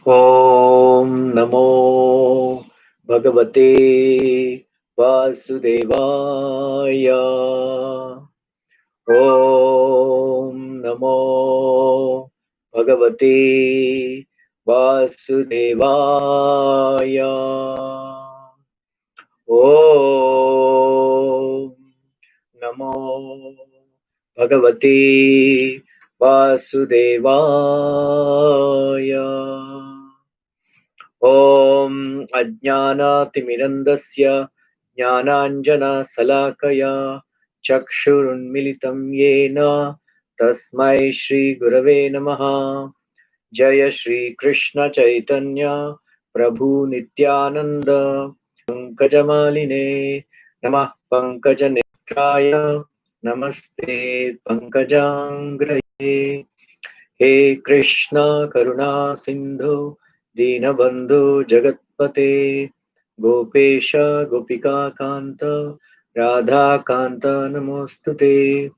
Om Namo Bhagavate Vasudevaya. Om Namo Bhagavate Vasudevaya. Om Namo Bhagavate Vasudevaya. Om Ajnanatimirandasya Jnananjana Salakaya Chakshurunmilitam Yena Tasmai Shri Gurave Namaha. Jaya Shri Krishna Chaitanya Prabhu Nityananda Pankajamaline Namah Pankajanetraya Namaste Pankajangraye. He Krishna Karuna Sindhu Dinabandhu Jagatpate Gopesha Gopika Kanta Radha Kanta Namostute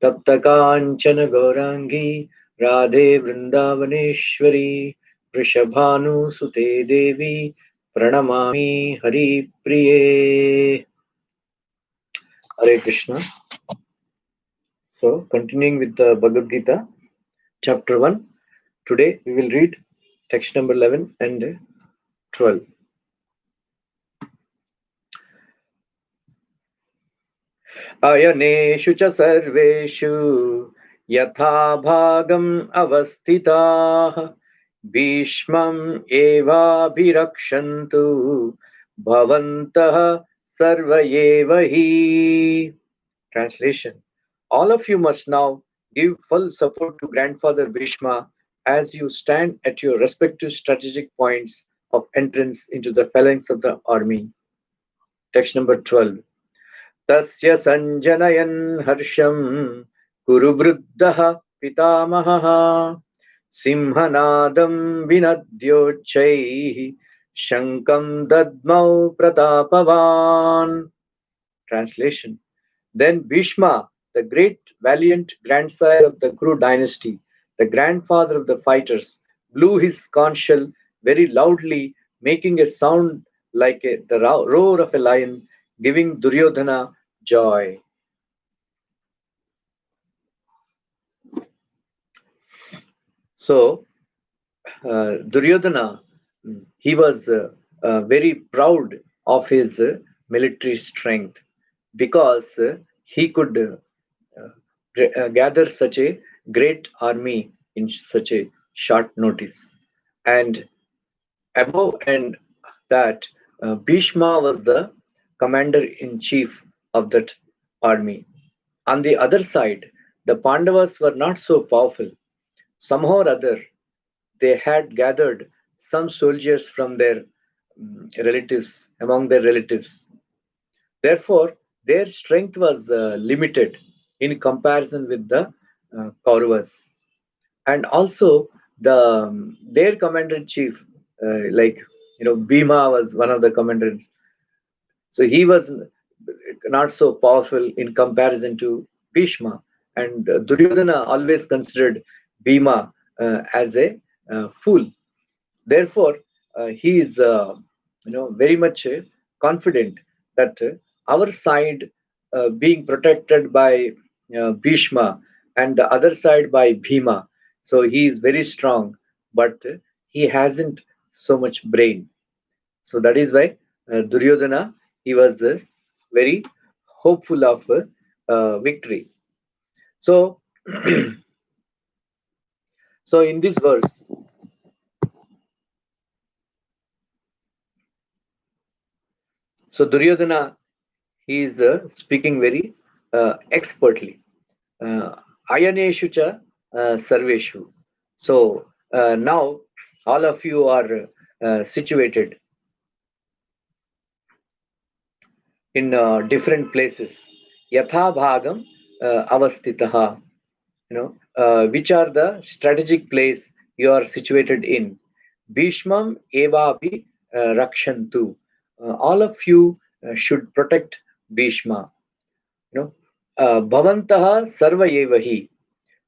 Tapta Kanchana Gaurangi Radhe Vrindavaneshwari Vrishabhanu Sute Devi Pranamami Hari Priye. Hare Krishna. So, continuing with the Bhagavad Gita, chapter 1. Today we will read text number 11 and 12. Ayaneshu cha sarveshu yatha bhagam avastitah Bhishmam eva bhirakshantu bhavantah sarvayevahi. Translation. All of you must now give full support to Grandfather Bhishma as you stand at your respective strategic points of entrance into the phalanx of the army. Text number 12. Tasya sanjanayan harsham kuru vruddha pitamaha simhanadam vinadyochai shankam dadmau pratapavan. Translation. Then Bhishma, the great valiant grandsire of the Kuru dynasty, the grandfather of the fighters, blew his conch shell very loudly, making a sound like the roar of a lion, giving Duryodhana joy. So, Duryodhana, he was very proud of his military strength because he could gather such a great army in such a short notice. And above and that, Bhishma was the commander in chief of that army. On the other side, the Pandavas were not so powerful. Somehow or other, they had gathered some soldiers from their relatives, among their relatives. Therefore, their strength was limited in comparison with the Kauravas. And also, their commander in chief, Bhima was one of the commanders. So he was not so powerful in comparison to Bhishma. And Duryodhana always considered Bhima as a fool. Therefore, he is very much confident that our side being protected by Bhishma and the other side by Bhima. So he is very strong, but he hasn't so much brain. So that is why Duryodhana, he was very hopeful of victory. So, so in this verse, so Duryodhana, he is speaking very expertly. Ayaneshu cha sarveshu. So now all of you are situated in different places. Yatha bhagam avastitaha. Which are the strategic place you are situated in. Bhishmam evapi rakshantu. All of you should protect Bhishma. Bhavantaha sarva evahi.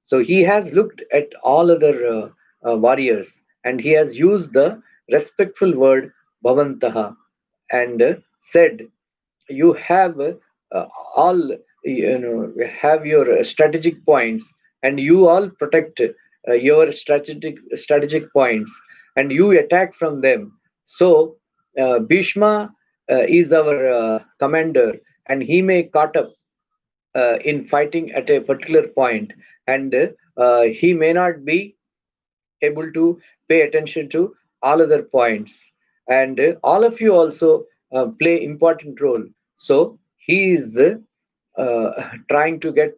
So he has looked at all other warriors and he has used the respectful word Bhavantaha, and said, you have all, have your strategic points, and you all protect your strategic points, and you attack from them. So Bhishma is our commander, and he may caught up in fighting at a particular point, and he may not be able to pay attention to all other points, and all of you also play important role. So he is trying to get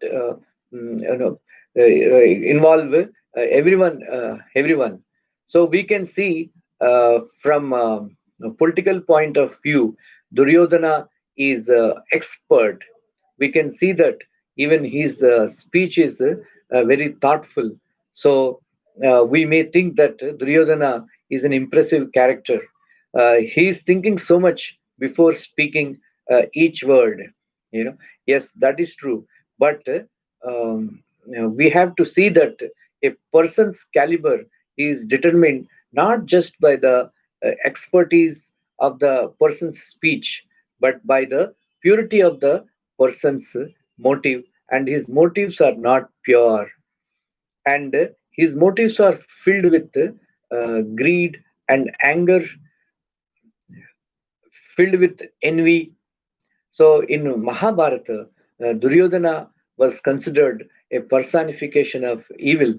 involve everyone. So we can see from a political point of view, Duryodhana is expert. We can see that even his speech is very thoughtful. So we may think that Duryodhana is an impressive character. He is thinking so much before speaking each word. Yes, that is true. But we have to see that a person's caliber is determined not just by the expertise of the person's speech, but by the purity of the person's motive. And his motives are not pure, and his motives are filled with greed and anger, filled with envy. So in Mahabharata, Duryodhana was considered a personification of evil,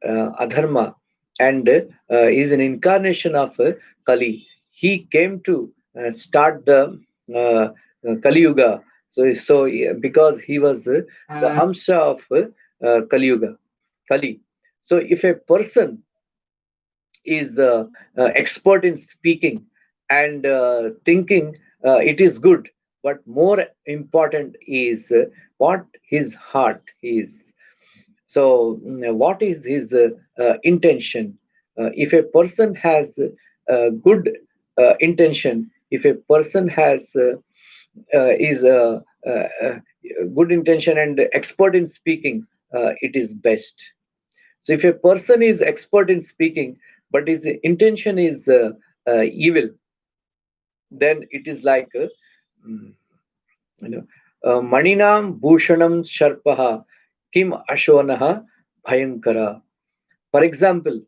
adharma, and is an incarnation of Kali. He came to start the Kali Yuga. So yeah, because he was the Amsha of Kali Yuga, Kali. So if a person is expert in speaking and thinking, it is good, but more important is what his heart is. So what is his intention? If a person has good intention, if a person has is good intention and expert in speaking, it is best. So if a person is expert in speaking, but his intention is evil, then it is like mm, you know, Maninam Bhushanam Sharpaha Kim Ashonaha Bhayankara. For example,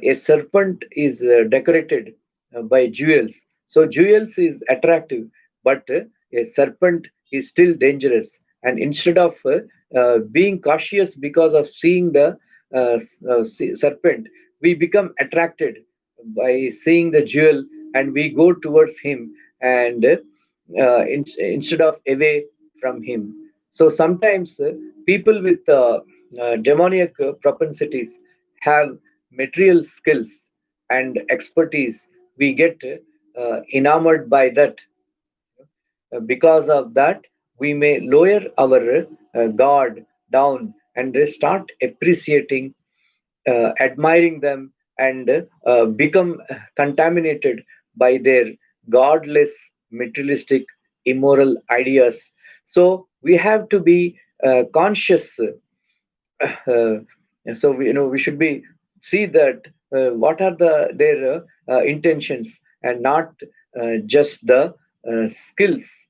a serpent is decorated by jewels. So jewels is attractive, but a serpent is still dangerous. And instead of being cautious because of seeing the serpent, we become attracted by seeing the jewel, and we go towards him, and instead of away from him. So sometimes people with demoniac propensities have material skills and expertise. We get enamored by that. Because of that, we may lower our guard down and start appreciating, admiring them, and become contaminated by their godless, materialistic, immoral ideas. So we have to be conscious. uh, so we should be see that what are their intentions, and not just the skills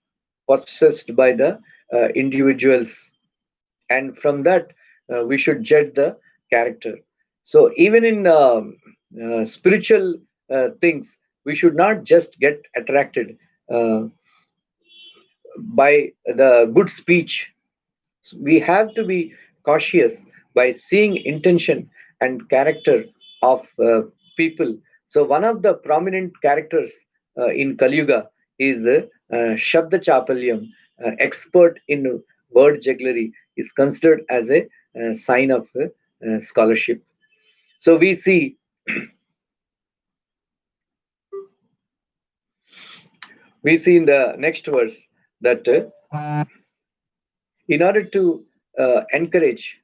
possessed by the individuals, and from that we should judge the character. So even in spiritual things, we should not just get attracted uh, by the good speech. We have to be cautious by seeing intention and character of people. So one of the prominent characters in Kali Yuga is Shabda Chapalyam, expert in word jugglery, is considered as a sign of scholarship. So we see in the next verse that in order to encourage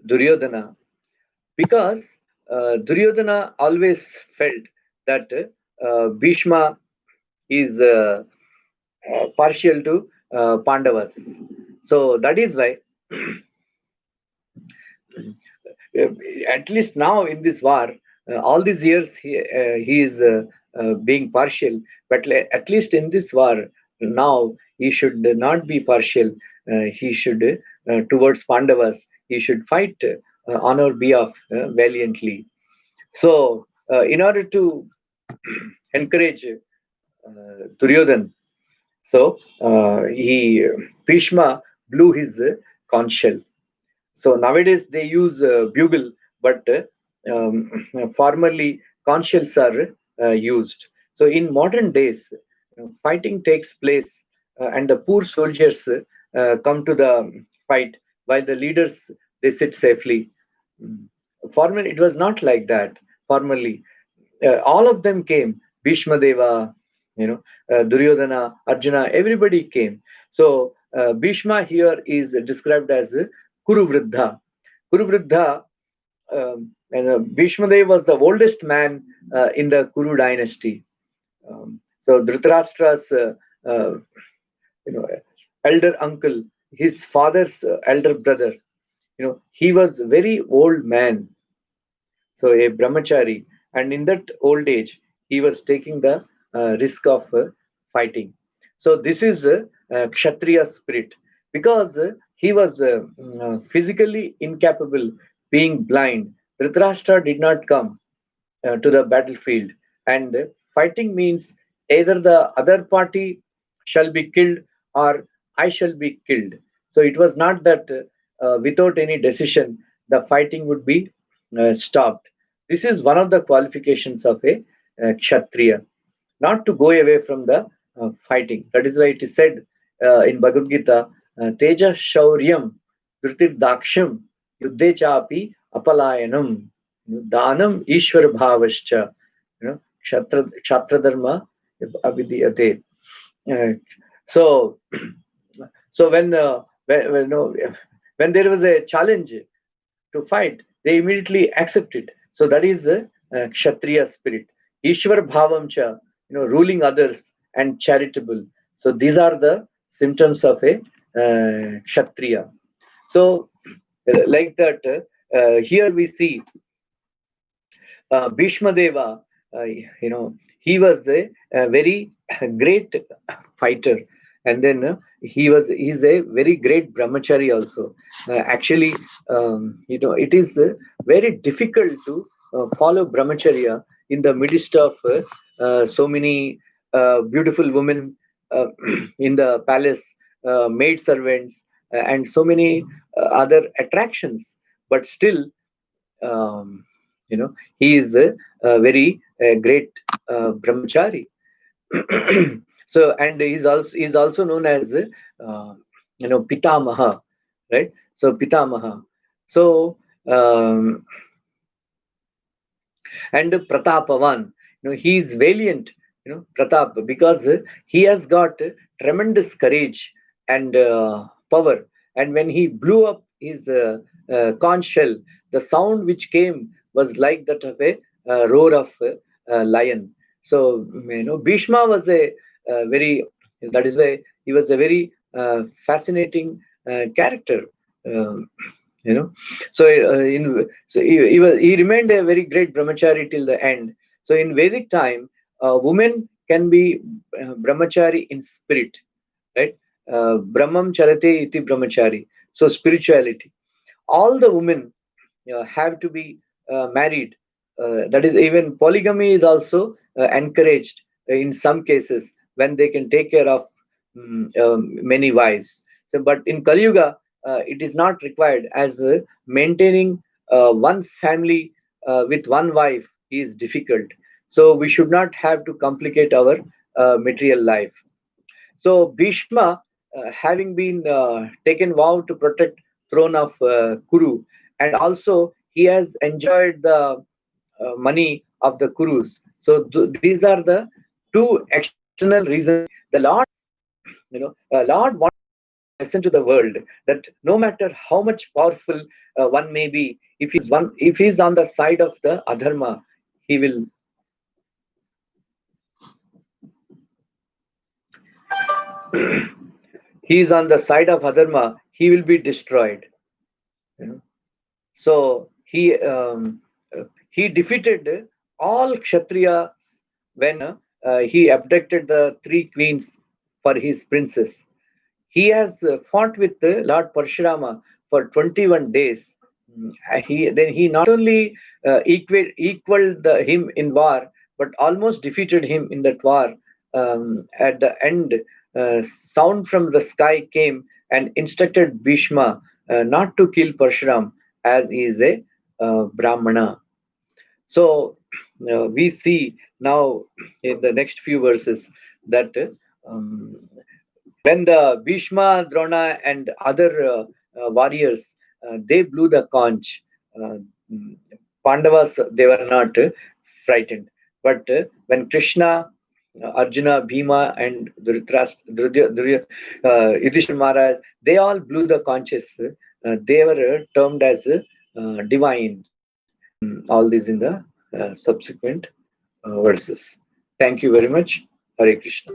Duryodhana, because Duryodhana always felt that Bhishma is partial to Pandavas. So that is why at least now in this war, all these years he is being partial, but at least in this war now he should not be partial. He should towards Pandavas. He should fight on our behalf valiantly. So, in order to encourage Duryodhan, so he Bhishma blew his conch shell. So nowadays they use bugle, but formerly conch shells are used. So in modern days, fighting takes place, and the poor soldiers come to the fight, while the leaders they sit safely. Mm. Formerly, it was not like that. Formerly, all of them came. Bhishma Deva, Duryodhana, Arjuna, everybody came. So Bhishma here is described as Kuru Vriddha. Kuru Vriddha, and Bhishma Deva was the oldest man in the Kuru dynasty. So Dhritarashtra's uh, you know elder uncle, his father's elder brother, he was a very old man, so a brahmachari, and in that old age he was taking the risk of fighting. So this is kshatriya spirit, because he was physically incapable, being blind. Dhritarashtra did not come to the battlefield, and fighting means either the other party shall be killed or I shall be killed. So it was not that without any decision the fighting would be stopped. This is one of the qualifications of a kshatriya, not to go away from the fighting. That is why it is said in Bhagavad Gita, Teja Shauryam Dhritir Daksham Yuddhe Chapi Apalayanam Danam Ishwar Bhavascha, Kshatra Dharma Abhidhyate. Uh, so, so when, no, when there was a challenge to fight, they immediately accept it. So that is Kshatriya spirit. Ishwar Bhavam cha, ruling others and charitable. So these are the symptoms of a Kshatriya. So, like that, here we see Bhishma Deva, he was a very great fighter, and then he's a very great brahmachari also. Actually, it is very difficult to follow brahmacharya in the midst of so many beautiful women uh, in the palace, maid servants, and so many other attractions. But still, um, he is a very great brahmachari. So, and he's also known as Pitamaha, right? So Pitamaha. So um, and Pratapavan, he is valiant, Pratap, because he has got tremendous courage and power. And when he blew up his conch shell, the sound which came was like that of a roar of a lion. So Bhishma was a very, that is why he was a very fascinating character. Um, you know so he remained a very great brahmachari till the end. So in Vedic time, women can be brahmachari in spirit, right? Brahmam charate iti brahmachari. So spirituality, all the women have to be married. That is, even polygamy is also encouraged in some cases, when they can take care of many wives. So, but in Kali Yuga, it is not required, as maintaining one family with one wife is difficult. So we should not have to complicate our material life. So Bhishma, having been taken vow to protect throne of Kuru, and also he has enjoyed the money of the Kurus. So these are the two external reasons. The Lord wants a lesson to the world, that no matter how much powerful one may be, if he's on the side of the adharma, he will he is on the side of adharma, he will be destroyed. You know. So he he defeated all Kshatriyas when he abducted the three queens for his princess. He has fought with Lord Parshurama for 21 days. He not only equaled him in war, but almost defeated him in that war. At the end, sound from the sky came and instructed Bhishma not to kill Parshuram, as he is a Brahmana. So we see now in the next few verses that um, when the Bhishma, Drona, and other warriors they blew the conch, uh, mm, Pandavas they were not frightened. But when Krishna, Arjuna, Bhima, and Yudhishthira Maharaj, they all blew the conches. They were termed as divine. All these in the subsequent verses. Thank you very much. Hare Krishna.